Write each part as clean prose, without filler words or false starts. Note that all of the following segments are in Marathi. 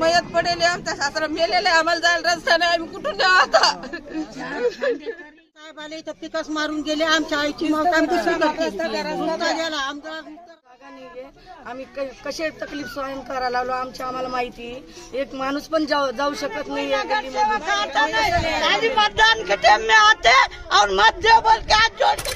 मयत पडेले, आमचा सासरा मेलेला, आम्हाला जायला रस्ता नाही, आम्ही कुठून जाऊ आता? साहेब आले इथं पिकस मारून गेले, आमच्या आईची मौत आम्ही कशी आम्ही कसे तकलीफ सहन करायला लागलो आमच्या आम्हाला माहिती। एक माणूस पण जाऊ शकत नाही या गल्लीमध्ये। मतदान के टाइम में आते और मत दे बोल के हाथ जोड़ के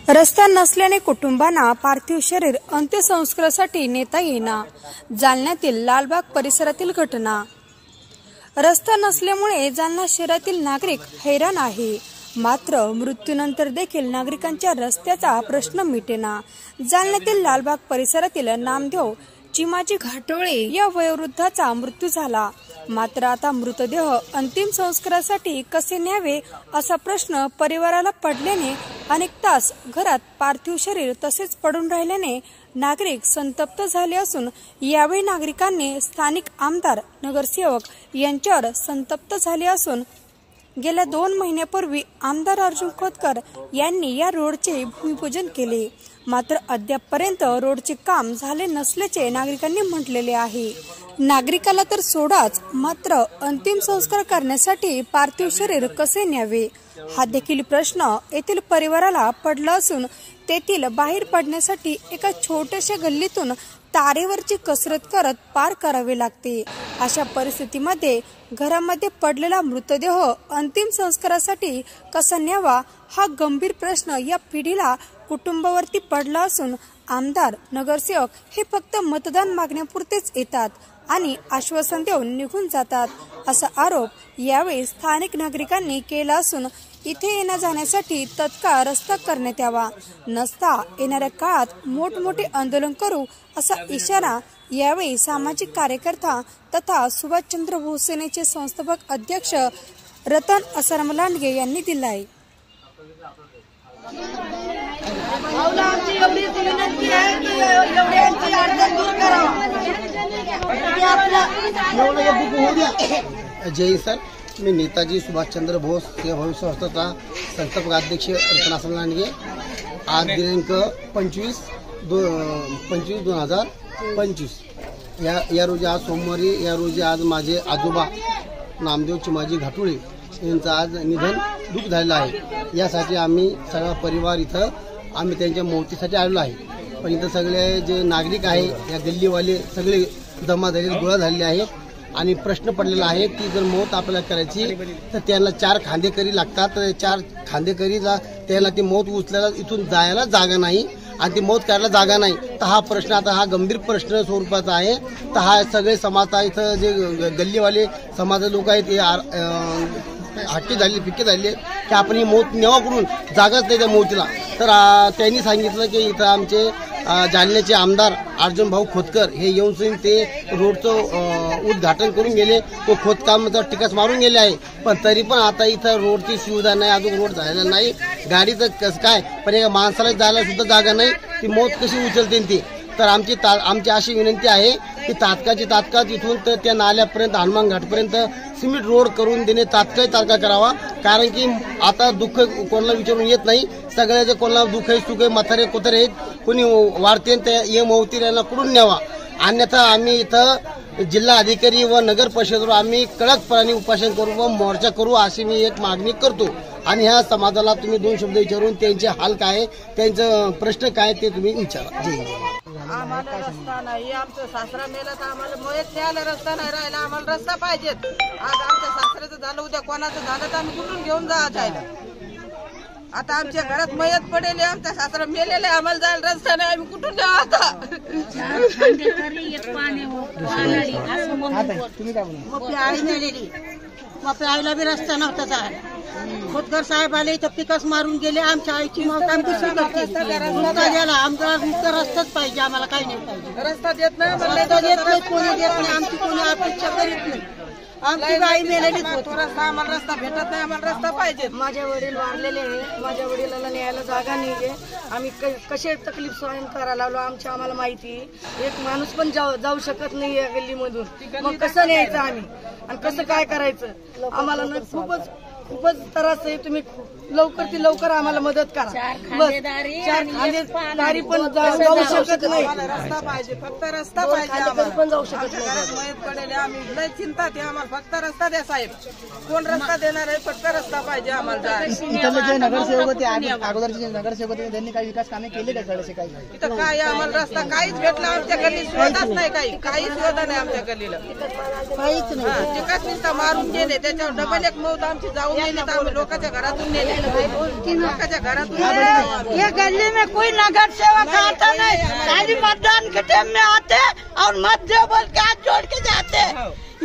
रस्ता नसल्याने कुटुंबांना पार्थिव शरीर अंत्यसंस्कारासाठी नेता येईना। जालन्यातील लालबाग परिसरातील घटना। रस्ता नसल्यामुळे जालना शहरातील नागरिक हैराण आहे, मात्र मृत्यूनंतर देखील नागरिकांच्या रस्त्याचा प्रश्न मिटेना। जालन्यातील लालबाग परिसरातील नामदेव चिमाजी घाटोळे या वयोवृद्धाचा मृत्यू झाला, मात्र आता मृतदेह अंतिम संस्कारासाठी कसे न्यावे असा प्रश्न परिवाराला पडल्याने अनेक तास घरात पार्थिव शरीर तसेच पडून राहिल्याने नागरिक संतप्त झाले असून यावेळी नागरिकांनी स्थानिक आमदार, नगरसेवक यांच्यावर संतप्त झाले असून गेल्या 2 महिन्यापूर्वी आमदार अर्जुन खोतकर यांनी या रोडचे भूमिपूजन केले, मात्र अद्यापपर्यंत रोडचे काम झाले नसल्याचे नागरिकांनी म्हटलेले आहे। नागरिकाला तर सोडाच, मात्र अंतिम संस्कार करण्यासाठी पार्थिव शरीर कसे न्यावे हा देखील प्रश्न येथील परिवाराला पडला असून तेथील बाहेर पडण्यासाठी एका छोट्याशा गल्लीतून तारेवरची कसरत करत पार करावे लागते। अशा परिस्थितीमध्ये घरामध्ये पडलेला मृतदेह अंतिम संस्कारासाठी कसा न्यावा हा गंभीर प्रश्न या पिढीला कुटुंबावरती पडला असून आमदार, नगरसेवक हे फक्त मतदान मागण्यापुरतेच येतात आणि आश्वासन देऊन निघून जातात, असा आरोप यावेळी स्थानिक नागरिकांनी केला असून इथे येण्या जाण्यासाठी तत्काळ रस्ता करण्यात यावा, नसता येणाऱ्या काळात मोठमोठे आंदोलन करू असा इशारा यावेळी सामाजिक कार्यकर्ता तथा सुभाषचंद्र बोस सेनेचे संस्थापक अध्यक्ष रतन असाराम लांडगे यांनी दिला आहे। जय सर, मी नेताजी सुभाषचंद्र बोस सेवा भविष्य संस्थेचा संस्थापक अध्यक्ष रतन असाराम लांडगे। आज दिनांक 25/2025 या रोजी, आज सोमवारी, या रोजी आज माझे आजोबा नामदेव चिमाजी घाटोळे यांचं आज निधन दुःख झालेलं आहे। यासाठी आम्ही सगळा परिवार इथं आम्ही त्यांच्या मौतीसाठी आलेलो आहे। पण इथं सगळे जे नागरिक आहे, या गल्लीवाले सगळे जमा झालेले, गोळा झालेले आहेत आणि प्रश्न पडलेला आहे की जर मौत आपल्याला करायची तर त्यांना 4 खांदेकरी लागतात, तर 4 खांदेकरीला त्याला ती मौत उचलायला इथून जायला जागा नाही आणि ती मौत करायला जागा नाही। तर हा प्रश्न आता हा गंभीर प्रश्न स्वरूपाचा आहे। तर हा सगळे समाज इथं जे गल्लीवाले समाज लोक आहेत ते हट्टी झाले, फिक्के झाले की आपण ही मौत न्यावा करून जागाच नाही त्या मौतीला। तर त्यांनी सांगितलं की इथं आमचे जालन्याचे आमदार अर्जुन भाऊ खोतकर हे येऊन ते रोडचं उद्घाटन करून गेले, तो खोदकामाचा टिकास मारून गेले आहे, पण तरी पण आता इथं रोडची सुविधा नाही, अजून रोड झालेला नाही, गाडीचं कसं काय, पण एका माणसाला जायला सुद्धा जागा नाही, ती मौत कशी उचलते ती। तर आमची अशी विनंती आहे की तात्काळ इथून तर त्या नाल्यापर्यंत, हनुमान घाटपर्यंत सिमेंट रोड करून देणे तात्काळ करावा, कारण की आता दुःख कोणाला विचारून येत नाही, सगळ्याचे कोणाला दुःख आहे, सुख आहे, म्हातारे कोतारे आहेत, कोणी वाढते त्या मौती यांना कुठून न्यावा, अन्यथा आम्ही इथं जिल्हा अधिकारी व नगर परिषदेवर आम्ही कडकपणाने उपोषण करू व मोर्चा करू अशी मी एक मागणी करतो। आणि ह्या समाजाला तुम्ही 2 शब्द विचारून त्यांचे हाल काय, त्यांचं प्रश्न काय ते तुम्ही विचारा। जय हिंद। आम्हाला रस्ता नाही, आमचं सासरा मेला तर आम्हाला मयत न्यायला रस्ता नाही राहिला, आम्हाला रस्ता पाहिजेत। आज आमच्या सासऱ्याचं झालं, उद्या कोणाचं झालं तर आम्ही कुठून घेऊन जायला? आता आमच्या घरात मयत पडेले, आमचा सासरा मेलेला, आम्हाला जायला रस्ता नाही, आम्ही कुठून जाऊ आता? आपल्या आईला बी रस्ता नव्हता जायला। खोतकर साहेब आले इथं पिकस मारून गेले, आमच्या आईची मौत आम्ही कशी करते? आमचा रस्ताच पाहिजे, आम्हाला काही नाही पाहिजे। रस्ता देत नाही, रस्ता देत नाही, कोणी देत नाही, आमची कोणी अपेक्षा करीत नाही। आमची बाई मेलेलीच होती. तो रस्ता आम्हाला रस्ता भेटत नाही, आम्हाला रस्ता पाहिजे. माझे वडील वारलेले आहे, माझ्या वडिलाला न्यायला जागा नाहीये. आम्ही कसे तकलीफ सहन करायला लागलो आम्हाला माहिती. एक माणूस पण जाऊ शकत नाही या गल्लीमधून. मग कसं न्यायचं आम्ही आणि कसं काय करायचं? आम्हाला ना खूपच त्रास आहे. तुम्ही लवकर आम्हाला मदत करा. बस 4 खांदेदारी पण जाऊ शकत नाही. रस्ता पाहिजे, फक्त रस्ता पाहिजे. पण जाऊ शकत नाही. घरात मयत पडेल, आम्ही लय चिंतात आहे. आम्हाला फक्त रस्ता द्या साहेब. कोण रस्ता देणार आहे? फक्त रस्ता पाहिजे आम्हाला जायला. इथले जे नगरसेवक होते अगोदरचे जे नगरसेवक होते त्यांनी काही विकास कामे केले का कळसे काही? इथं काय आम्हाला रस्ता काहीच भेटला आमच्या गल्लीत सुविधाच नाही. काही सुविधा नाही आमच्या गल्लीला. काहीच नाही. चिकाच नुसता मारून गेले, त्याच्यावर डबल एक मौत आमची जाऊन नेली. तर आम्ही लोकांच्या घरातून नेले, लोकांच्या घरातून नेले. ये गली में कोई नगर सेवक आता नहीं, खाली मतदान के टाइम में आते और मत दे बोल के हाथ जोड़ के जाते.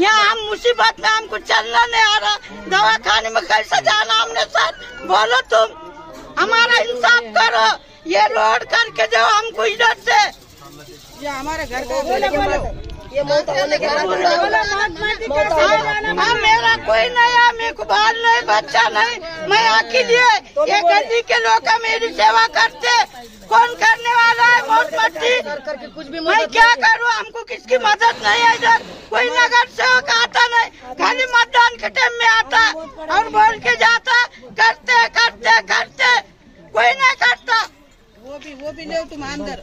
यहाँ हम मुसीबत में, हमको चलना नहीं आ रहा, दवाखाने में कैसे जाना हमने साथ बोलो. तुम हमारा इंसाफ करो, ये रोड करके जो हमको इधर से ये हमारे घर का मेरा कोई नहीं है, मेरे को बाल नहीं, बच्चा नहीं. मैं अकेली है. ये गली के लोग मेरी सेवा करते. कौन करने वाला है? मौत मट्टी. मैं क्या करूँ? हमको किसकी मदद नहीं है. इधर कोई नगर सेवक आता नहीं, खाली मतदान के टाइम में आता और बोल के जाता. करते कोई नहीं करता. वो भी ले तुम अंदर.